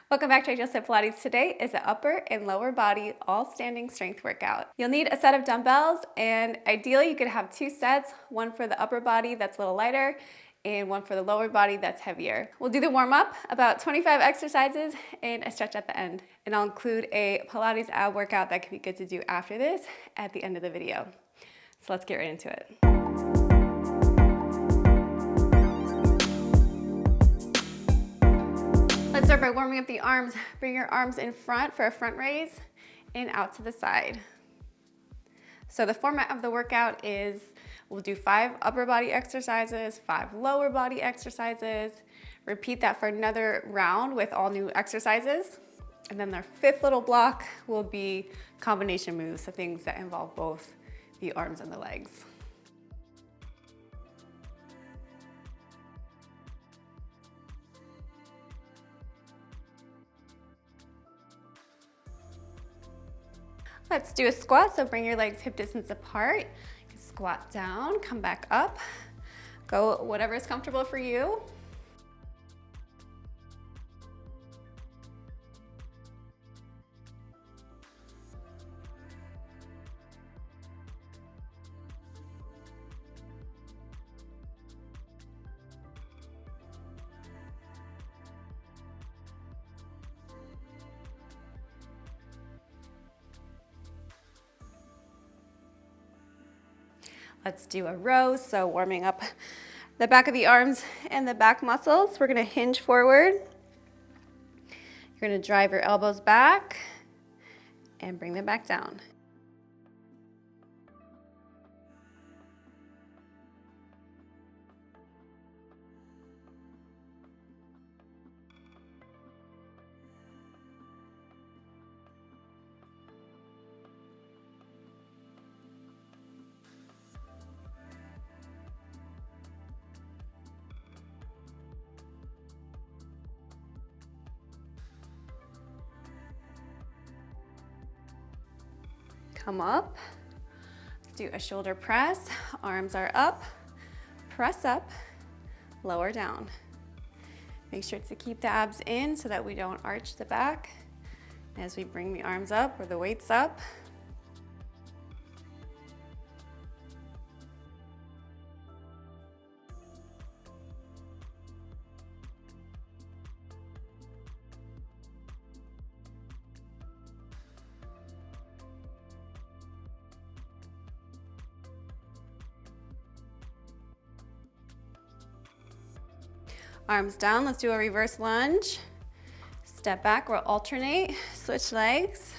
Welcome back to Ideal Set Pilates. Today is an upper and lower body all standing strength workout. You'll need a set of dumbbells, and ideally you could have two sets, one for the upper body that's a little lighter and one for the lower body that's heavier. We'll do the warm up, about 25 exercises and a stretch at the end. And I'll include a Pilates ab workout that could be good to do after this at the end of the video. So let's get right into it. Let's start by warming up the arms. Bring your arms in front for a front raise and out to the side. So the format of the workout is we'll do 5 upper body exercises, 5 lower body exercises. Repeat that for another round with all new exercises. And then our 5th little block will be combination moves, so things that involve both the arms and the legs. Let's do a squat, so bring your legs hip distance apart. You can squat down, come back up. Go whatever is comfortable for you. Let's do a row, so warming up the back of the arms and the back muscles. We're gonna hinge forward. You're gonna drive your elbows back and bring them back down. Come up, let's do a shoulder press. Arms are up, press up, lower down. Make sure to keep the abs in so that we don't arch the back as we bring the arms up or the weights up. Arms down, let's do a reverse lunge. Step back, we'll alternate, switch legs.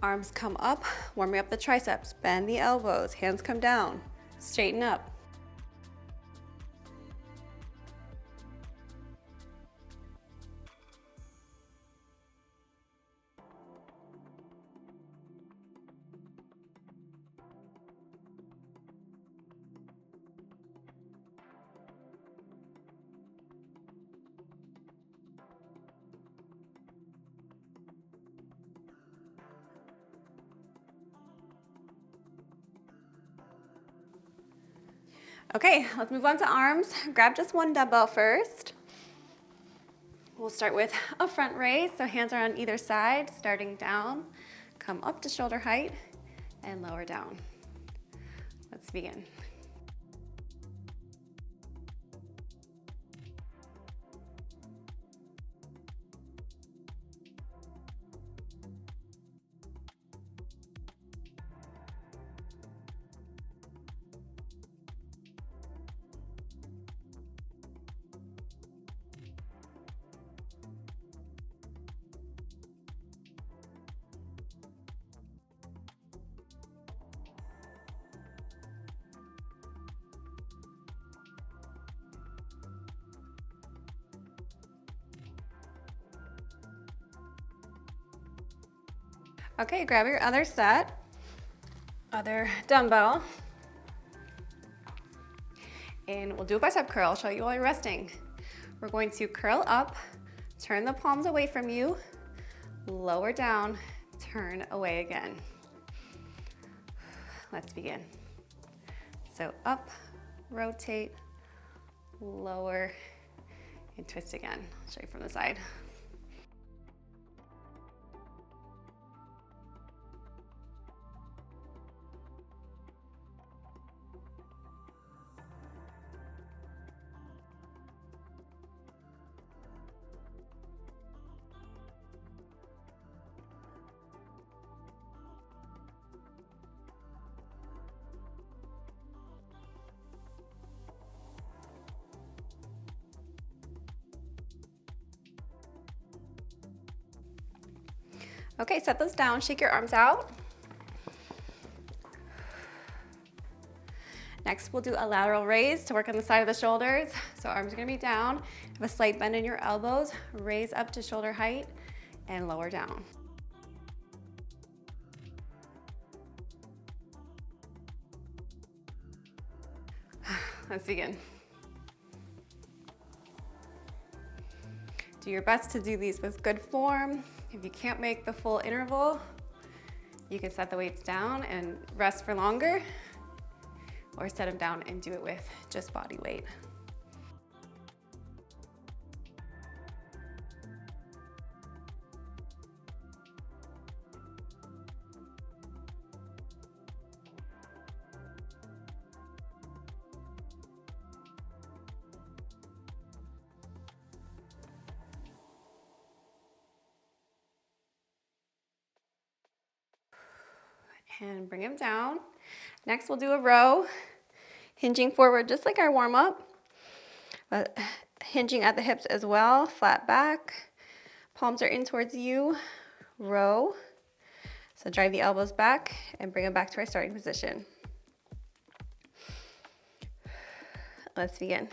Arms come up, warming up the triceps, bend the elbows, hands come down, straighten up. Okay, let's move on to arms. Grab just one dumbbell first. We'll start with a front raise, so hands are on either side, starting down. Come up to shoulder height and lower down. Let's begin. Okay, grab your other set, other dumbbell, and we'll do a bicep curl. I'll show you while you're resting. We're going to curl up, turn the palms away from you, lower down, turn away again. Let's begin. So up, rotate, lower, and twist again. I'll show you from the side. Okay, set those down, shake your arms out. Next, we'll do a lateral raise to work on the side of the shoulders. So arms are gonna be down, have a slight bend in your elbows, raise up to shoulder height, and lower down. Let's begin. Do your best to do these with good form. If you can't make the full interval, you can set the weights down and rest for longer, or set them down and do it with just body weight. And bring them down. Next, we'll do a row, hinging forward just like our warm up, but hinging at the hips as well, flat back, palms are in towards you, row. So drive the elbows back and bring them back to our starting position. Let's begin.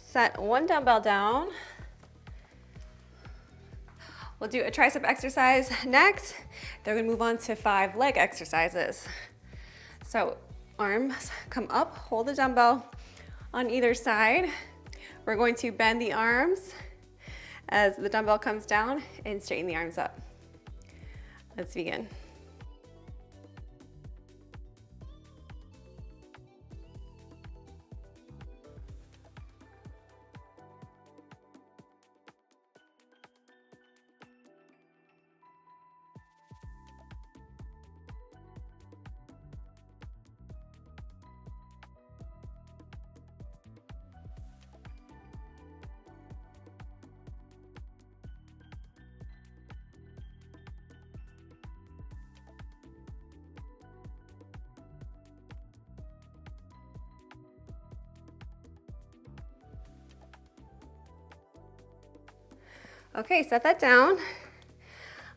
Set one dumbbell down. We'll do a tricep exercise next. Then we're gonna move on to 5 leg exercises. So arms come up, hold the dumbbell on either side. We're going to bend the arms as the dumbbell comes down and straighten the arms up. Let's begin. Okay, set that down.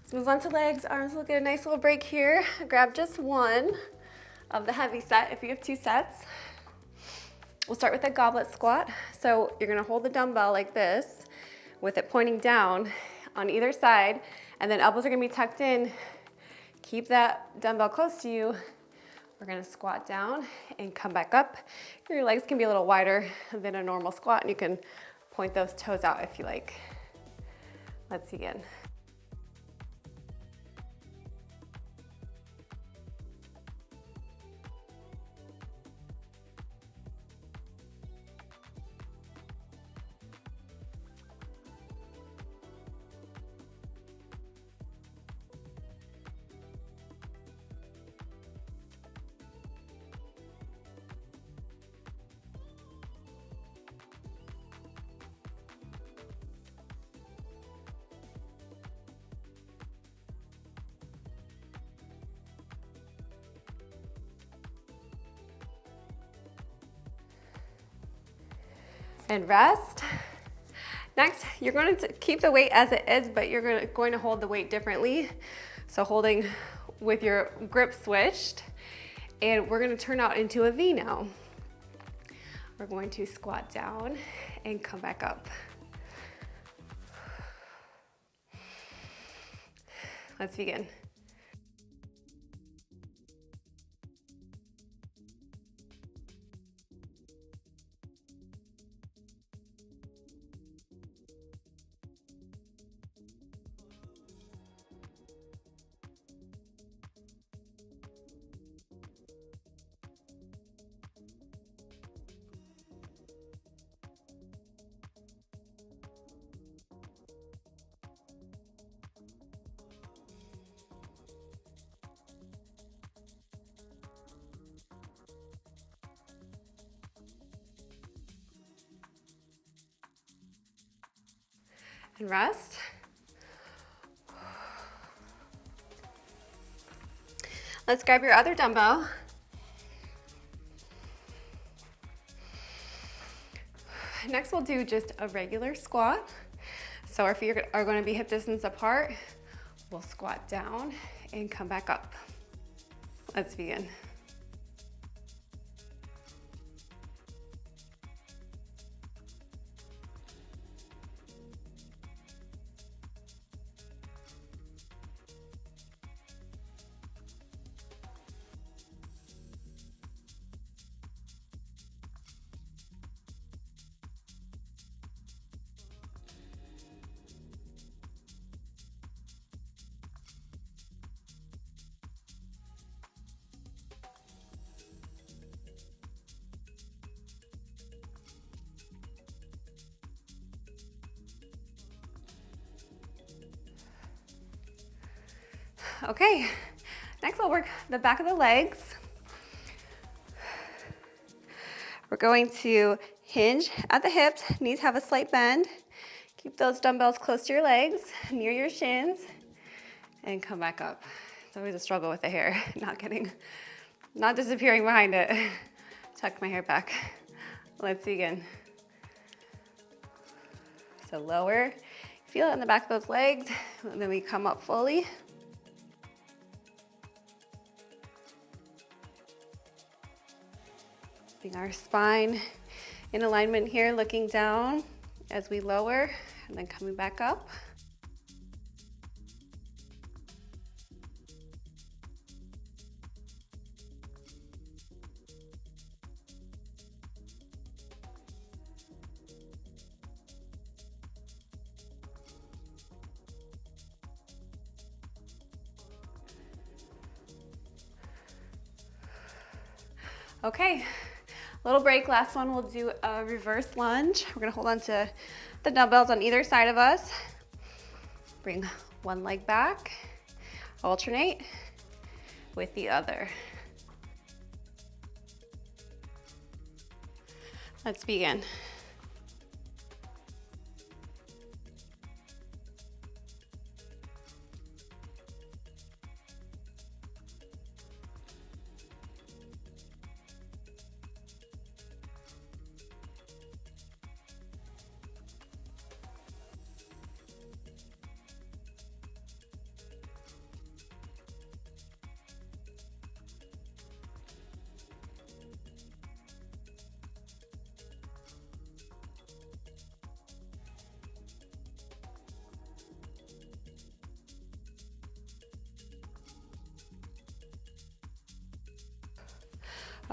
Let's move on to legs. Arms will get a nice little break here. Grab just one of the heavy set if you have 2 sets. We'll start with a goblet squat. So you're gonna hold the dumbbell like this with it pointing down on either side, and then elbows are gonna be tucked in. Keep that dumbbell close to you. We're gonna squat down and come back up. Your legs can be a little wider than a normal squat, and you can point those toes out if you like. Let's begin. And rest. Next, you're going to keep the weight as it is, but you're going to hold the weight differently. So holding with your grip switched, and we're going to turn out into a V now. We're going to squat down and come back up. Let's begin. And rest. Let's grab your other dumbbell. Next, we'll do just a regular squat. So our feet are going to be hip distance apart. We'll squat down and come back up. Let's begin. Okay, next we'll work the back of the legs. We're going to hinge at the hips, knees have a slight bend. Keep those dumbbells close to your legs, near your shins, and come back up. It's always a struggle with the hair, not disappearing behind it. Tuck my hair back. Let's begin. So lower, feel it in the back of those legs, and then we come up fully. Keeping our spine in alignment here, looking down as we lower, and then coming back up. Okay. Little break, last one, we'll do a reverse lunge. We're gonna hold on to the dumbbells on either side of us. Bring one leg back, alternate with the other. Let's begin.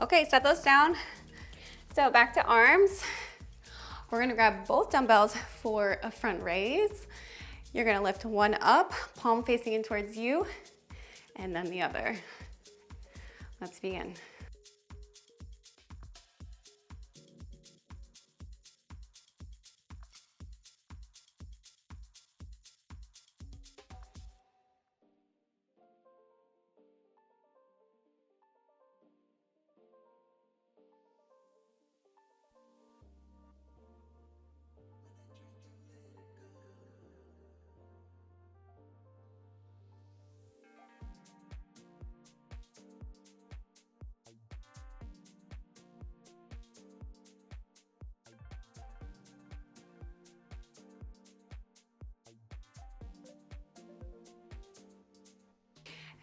Okay, set those down. So back to arms. We're gonna grab both dumbbells for a front raise. You're gonna lift one up, palm facing in towards you, and then the other. Let's begin.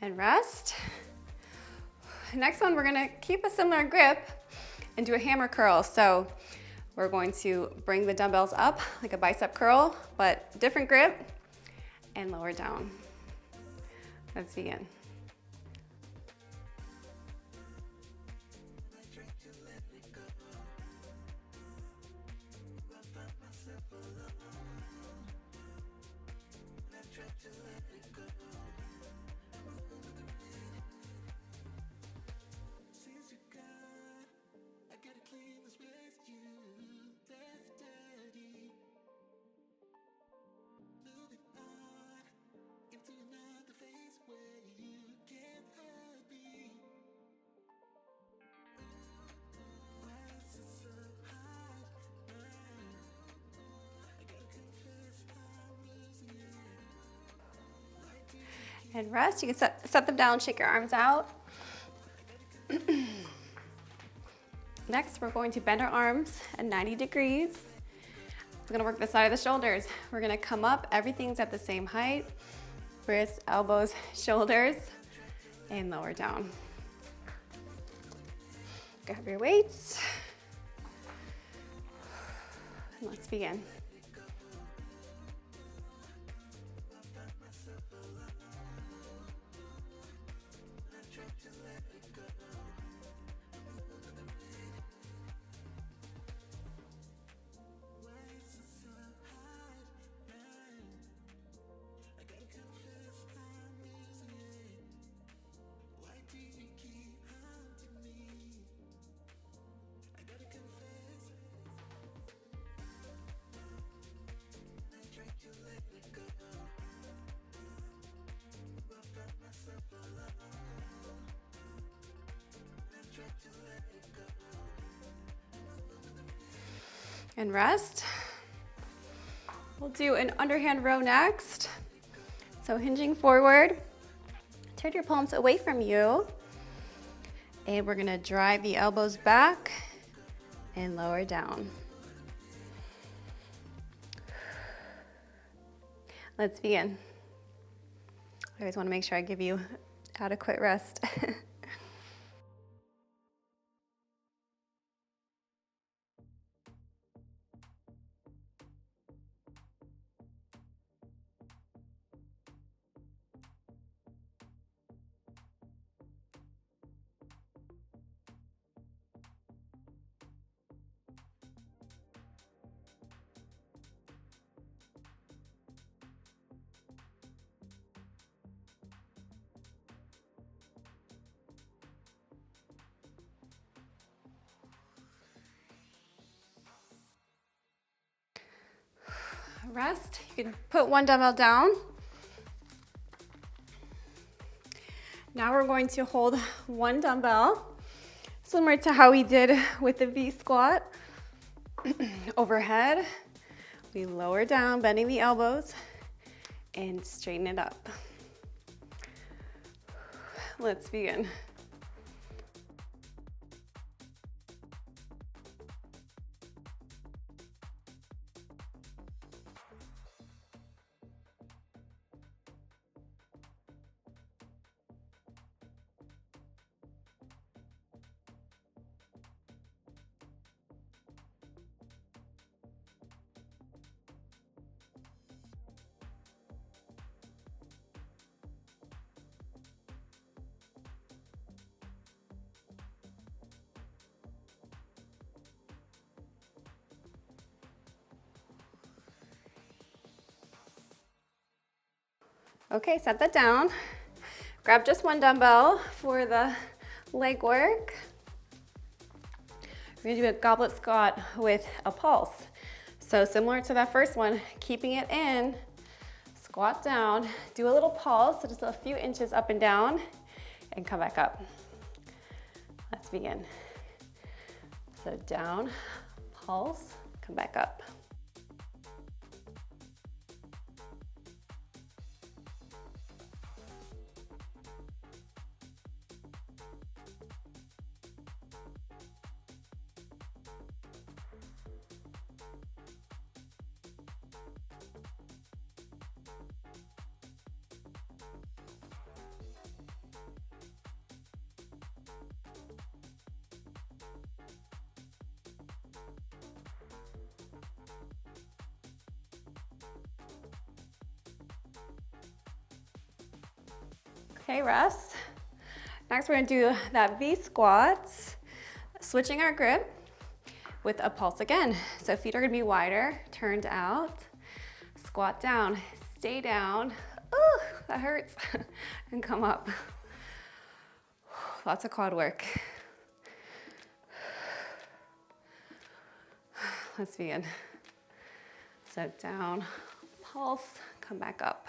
And rest. Next one, we're gonna keep a similar grip and do a hammer curl. So we're going to bring the dumbbells up like a bicep curl, but different grip, and lower down. Let's begin. And rest. You can set them down, shake your arms out. Next, we're going to bend our arms at 90 degrees. We're gonna work the side of the shoulders. We're gonna come up, everything's at the same height. Wrists, elbows, shoulders, and lower down. Grab your weights. And let's begin. And rest. We'll do an underhand row next. So hinging forward, turn your palms away from you, and we're gonna drive the elbows back and lower down. Let's begin. I always wanna make sure I give you adequate rest. Rest. You can put one dumbbell down. Now we're going to hold one dumbbell, similar to how we did with the V squat. Overhead, we lower down, bending the elbows, and straighten it up. Let's begin. Okay, set that down. Grab just one dumbbell for the leg work. We're gonna do a goblet squat with a pulse. So similar to that first one, keeping it in, squat down, do a little pulse, so just a few inches up and down, and come back up. Let's begin. So down, pulse, come back up. Okay, rest. Next, we're gonna do that V squat, switching our grip with a pulse again. So feet are gonna be wider, turned out, squat down, stay down. Ooh, that hurts. And come up. Lots of quad work. Let's begin. So down, pulse, come back up.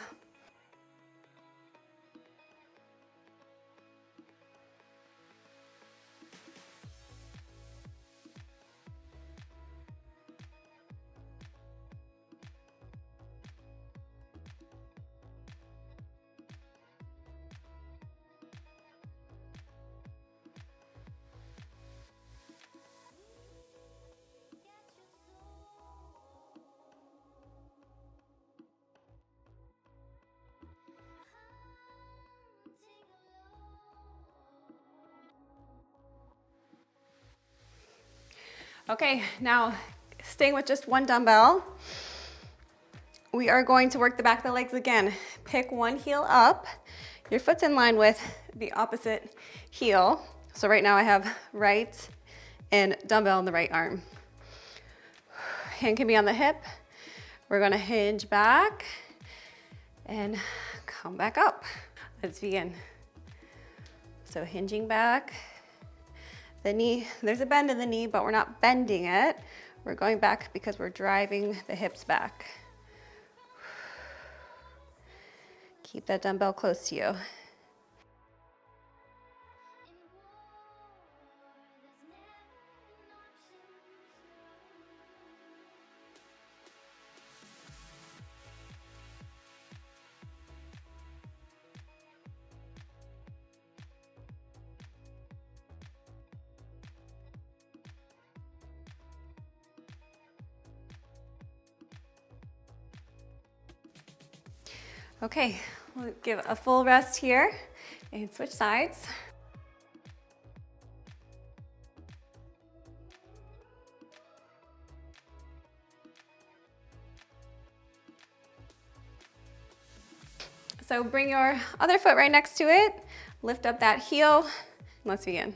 Okay, now staying with just one dumbbell, we are going to work the back of the legs again. Pick one heel up. Your foot's in line with the opposite heel. So right now I have right and dumbbell in the right arm. Hand can be on the hip. We're gonna hinge back and come back up. Let's begin. So hinging back. The knee, there's a bend in the knee, but we're not bending it. We're going back because we're driving the hips back. Keep that dumbbell close to you. Okay, we'll give a full rest here and switch sides. So bring your other foot right next to it, lift up that heel, let's begin.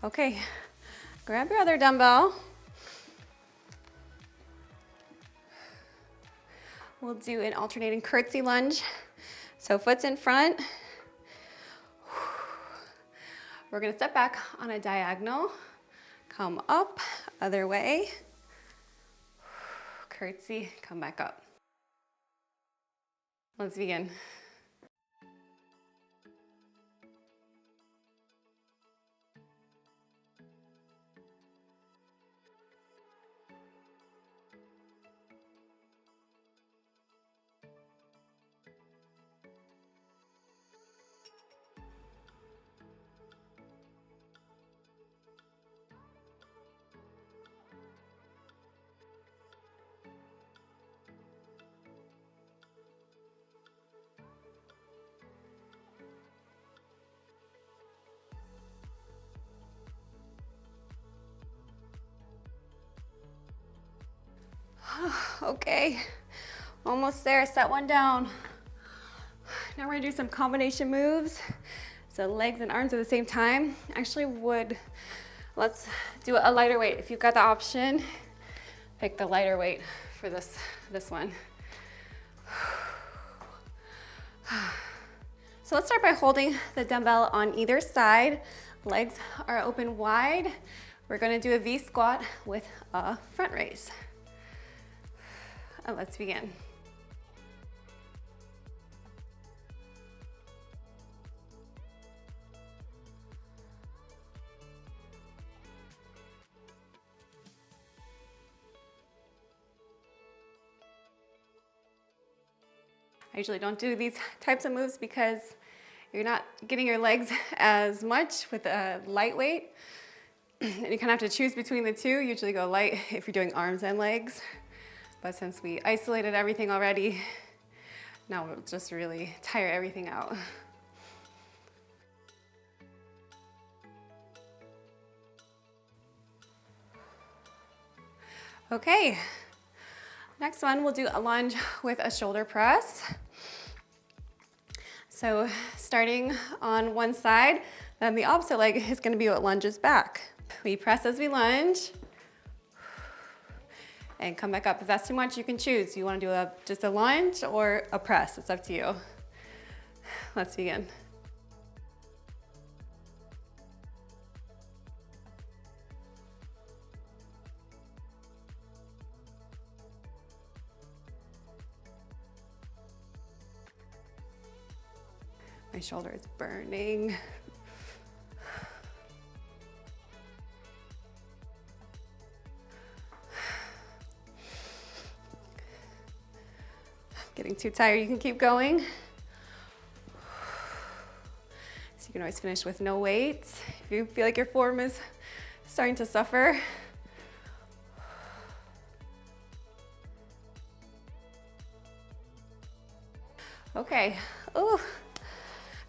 Okay, grab your other dumbbell. We'll do an alternating curtsy lunge. So foot's in front. We're gonna step back on a diagonal, come up, other way, curtsy, come back up. Let's begin. Okay, almost there, set one down. Now we're gonna do some combination moves. So legs and arms at the same time. Actually let's do a lighter weight. If you've got the option, pick the lighter weight for this one. So let's start by holding the dumbbell on either side. Legs are open wide. We're gonna do a V squat with a front raise. Let's begin. I usually don't do these types of moves because you're not getting your legs as much with a light weight. And you kind of have to choose between the two. Usually go light if you're doing arms and legs. But since we isolated everything already, now we'll just really tire everything out. Okay, next one, we'll do a lunge with a shoulder press. So starting on one side, then the opposite leg is gonna be what lunges back. We press as we lunge and come back up. If that's too much, you can choose. You wanna do just a lunge or a press, it's up to you. Let's begin. My shoulder is burning. Getting too tired, you can keep going. So you can always finish with no weights. If you feel like your form is starting to suffer. Okay, ooh.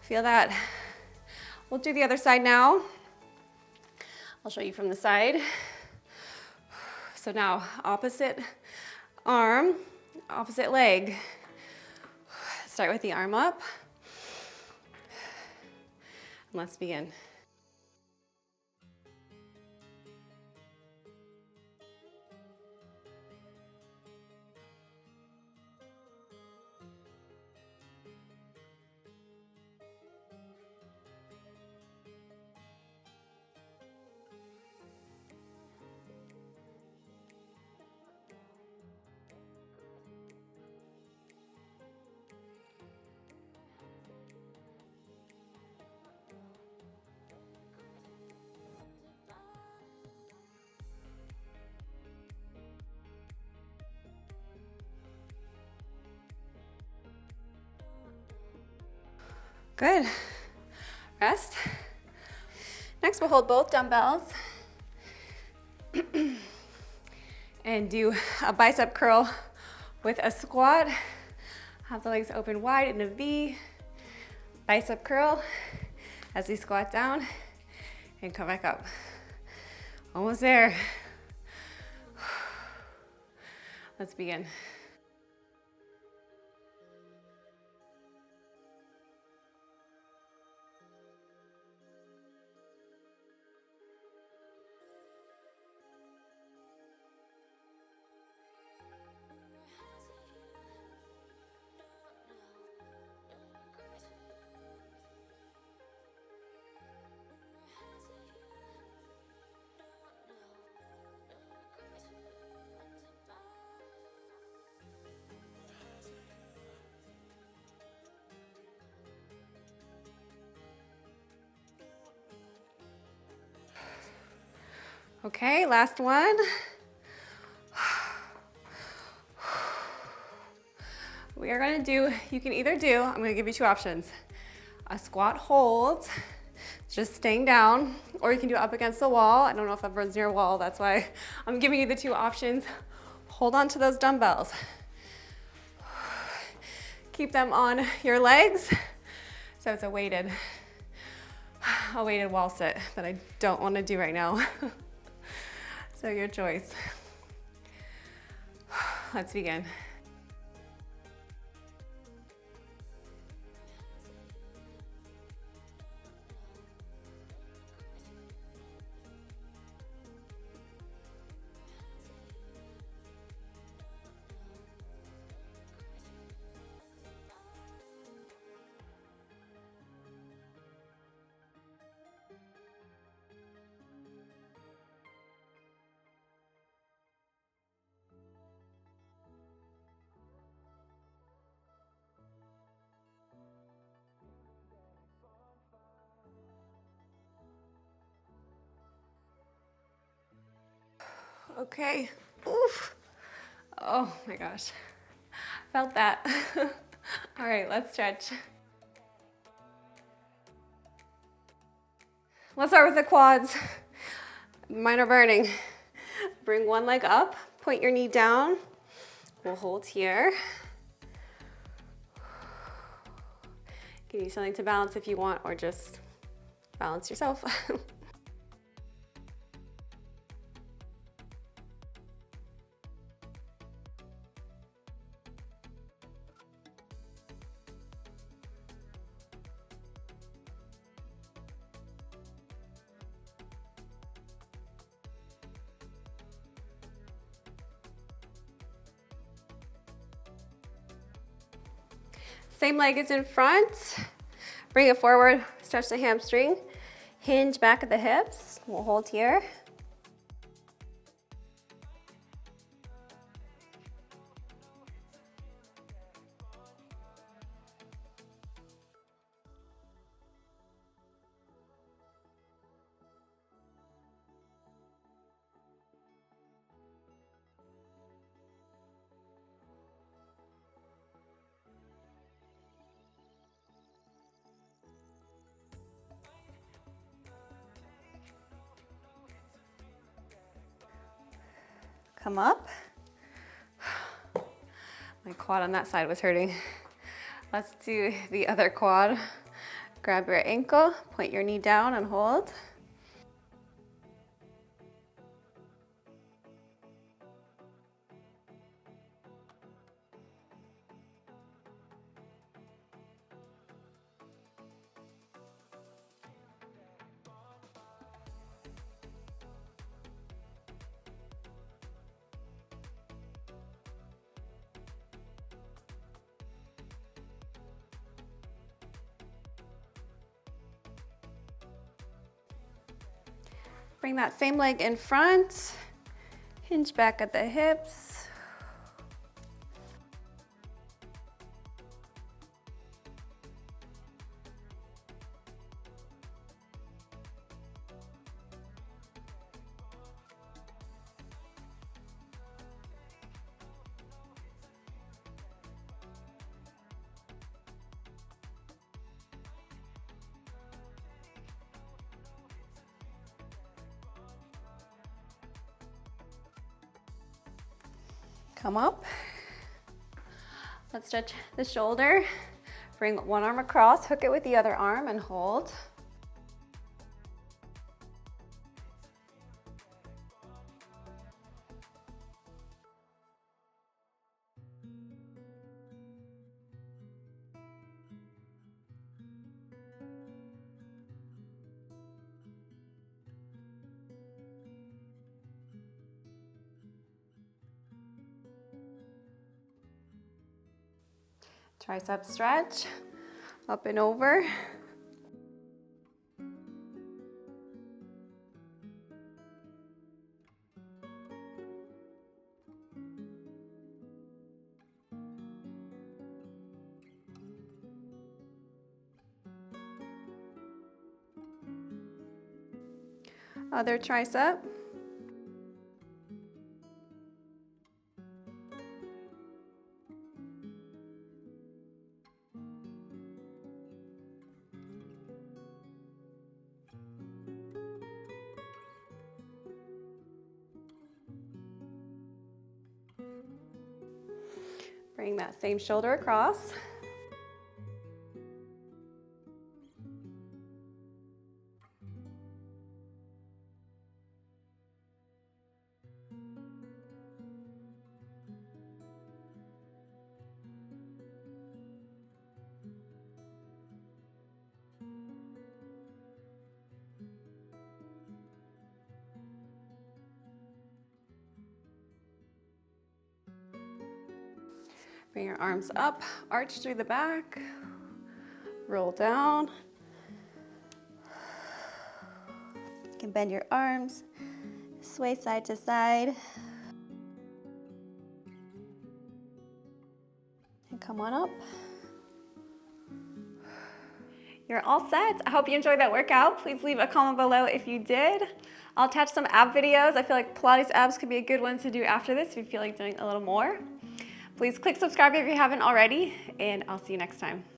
Feel that. We'll do the other side now. I'll show you from the side. So now, opposite arm, opposite leg. Start with the arm up. And let's begin. Good. Rest. Next, we'll hold both dumbbells and do a bicep curl with a squat. Have the legs open wide in a V. Bicep curl as we squat down and come back up. Almost there. Let's begin. Okay, last one. We are gonna do, you can either do, I'm gonna give you two options. A squat hold, just staying down, or you can do it up against the wall. I don't know if everyone's near a wall, that's why I'm giving you the two options. Hold on to those dumbbells. Keep them on your legs. So it's a weighted wall sit that I don't wanna do right now. So your choice. Let's begin. Okay, oof. Oh my gosh, felt that. All right, let's stretch. Let's start with the quads. Mine are burning. Bring one leg up, point your knee down. We'll hold here. Give you something to balance if you want, or just balance yourself. Same leg is in front. Bring it forward, stretch the hamstring. Hinge back at the hips. We'll hold here. Come up. My quad on that side was hurting. Let's do the other quad. Grab your ankle, point your knee down and hold. Bring that same leg in front, hinge back at the hips. Come up. Let's stretch the shoulder. Bring one arm across, hook it with the other arm and hold. Tricep stretch, up and over. Other tricep. Bring that same shoulder across. Bring your arms up, arch through the back, roll down. You can bend your arms, sway side to side. And come on up. You're all set. I hope you enjoyed that workout. Please leave a comment below if you did. I'll attach some ab videos. I feel like Pilates abs could be a good one to do after this if you feel like doing a little more. Please click subscribe if you haven't already, and I'll see you next time.